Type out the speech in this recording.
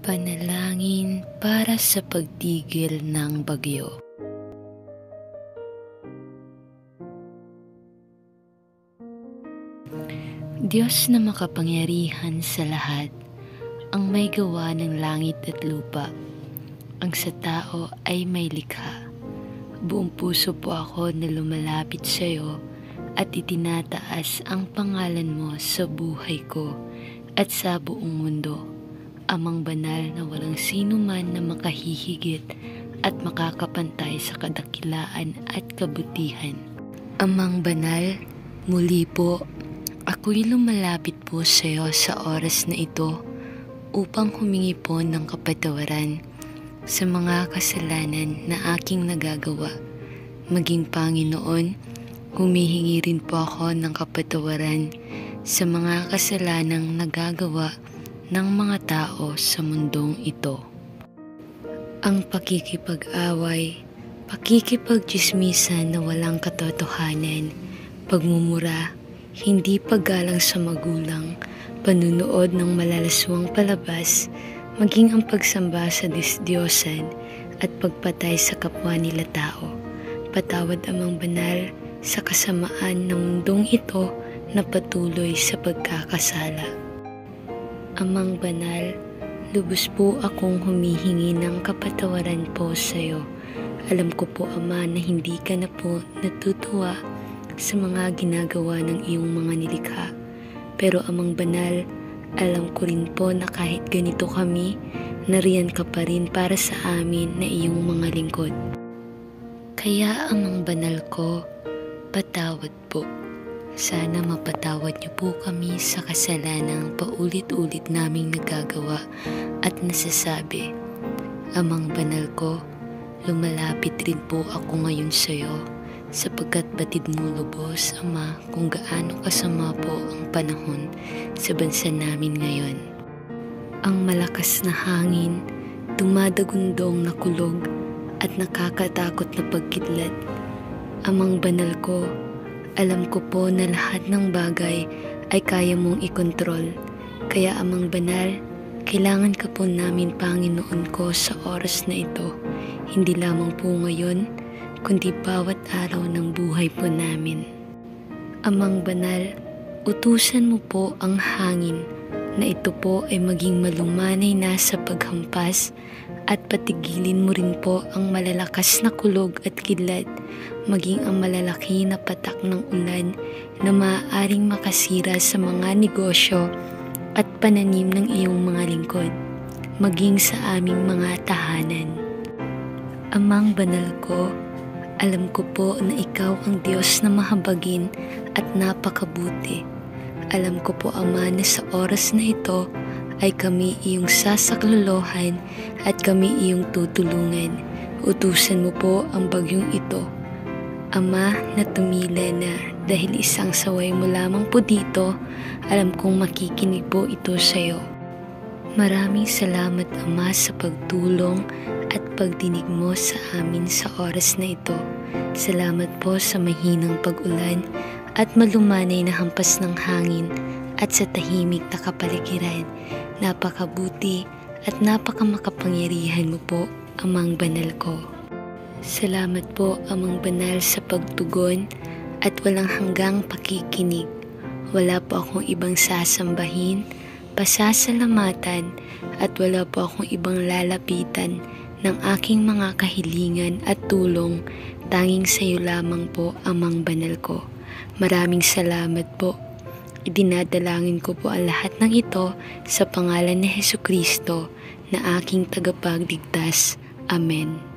Panalangin para sa pagtigil ng bagyo. Diyos na makapangyarihan sa lahat, ang may gawa ng langit at lupa, ang sa tao ay may likha. Buong puso po ako na lumalapit sa iyo at itinataas ang pangalan mo sa buhay ko at sa buong mundo. Amang banal na walang sino man na makahihigit at makakapantay sa kadakilaan at kabutihan. Amang banal, muli po, ako'y lumalapit po sa iyo sa oras na ito upang humingi po ng kapatawaran sa mga kasalanan na aking nagagawa. Maging Panginoon, humihingi rin po ako ng kapatawaran sa mga kasalanang nagagawa ng mga tao sa mundong ito. Ang pakikipag-away, pakikipag-tsismisan na walang katotohanan, pagmumura, hindi paggalang sa magulang, panunood ng malalaswang palabas, maging ang pagsamba sa disdiyosan at pagpatay sa kapwa nila tao. Patawad Amang Banal sa kasamaan ng mundong ito na patuloy sa pagkakasala. Amang Banal, lubos po akong humihingi ng kapatawaran po sa iyo. Alam ko po, Ama, na hindi ka na po natutuwa sa mga ginagawa ng iyong mga nilikha. Pero Amang Banal, alam ko rin po na kahit ganito kami, nariyan ka pa rin para sa amin na iyong mga lingkod. Kaya Amang Banal ko, patawad po. Sana mapatawad niyo po kami sa kasalanang paulit-ulit naming nagagawa at nasasabi. Amang Banal ko, lumalapit rin po ako ngayon sa iyo sapagkat batid mo lubos, Ama, kung gaano kasama po ang panahon sa bansa namin ngayon. Ang malakas na hangin, dumadagundong na kulog at nakakatakot na pagkidlat. Amang Banal ko, alam ko po na lahat ng bagay ay kaya mong ikontrol. Kaya Amang Banal, kailangan ka po namin, Panginoon ko, sa oras na ito. Hindi lamang po ngayon, kundi bawat araw ng buhay po namin. Amang Banal, utusan mo po ang hangin na ito po ay maging malumanay na sa paghampas at patigilin mo rin po ang malalakas na kulog at kidlat, maging ang malalaki na patak ng ulan na maaaring makasira sa mga negosyo at pananim ng iyong mga lingkod, maging sa aming mga tahanan. Amang Banal ko, alam ko po na ikaw ang Diyos na mahabagin at napakabuti. Alam ko po, Ama, na sa oras na ito ay kami iyong sasaklolohan at kami iyong tutulungan. Utusan mo po ang bagyong ito, Ama, na tumila na dahil isang saway mo lamang po dito, alam kong makikinig po ito sa iyo. Maraming salamat, Ama, sa pagtulong at pagdinig mo sa amin sa oras na ito. Salamat po sa mahinang pag-ulan at malumanay na hampas ng hangin at sa tahimik na kapaligiran. Napakabuti at napakamakapangyarihan mo po, Amang Banal ko. Salamat po, Amang Banal, sa pagtugon at walang hanggang pakikinig. Wala po akong ibang sasambahin, pasasalamatan at wala po akong ibang lalapitan ng aking mga kahilingan at tulong, tanging sa iyo lamang po, Amang Banal ko. Maraming salamat po. Idinadalangin ko po ang lahat ng ito sa pangalan ni Jesucristo na aking tagapagligtas. Amen.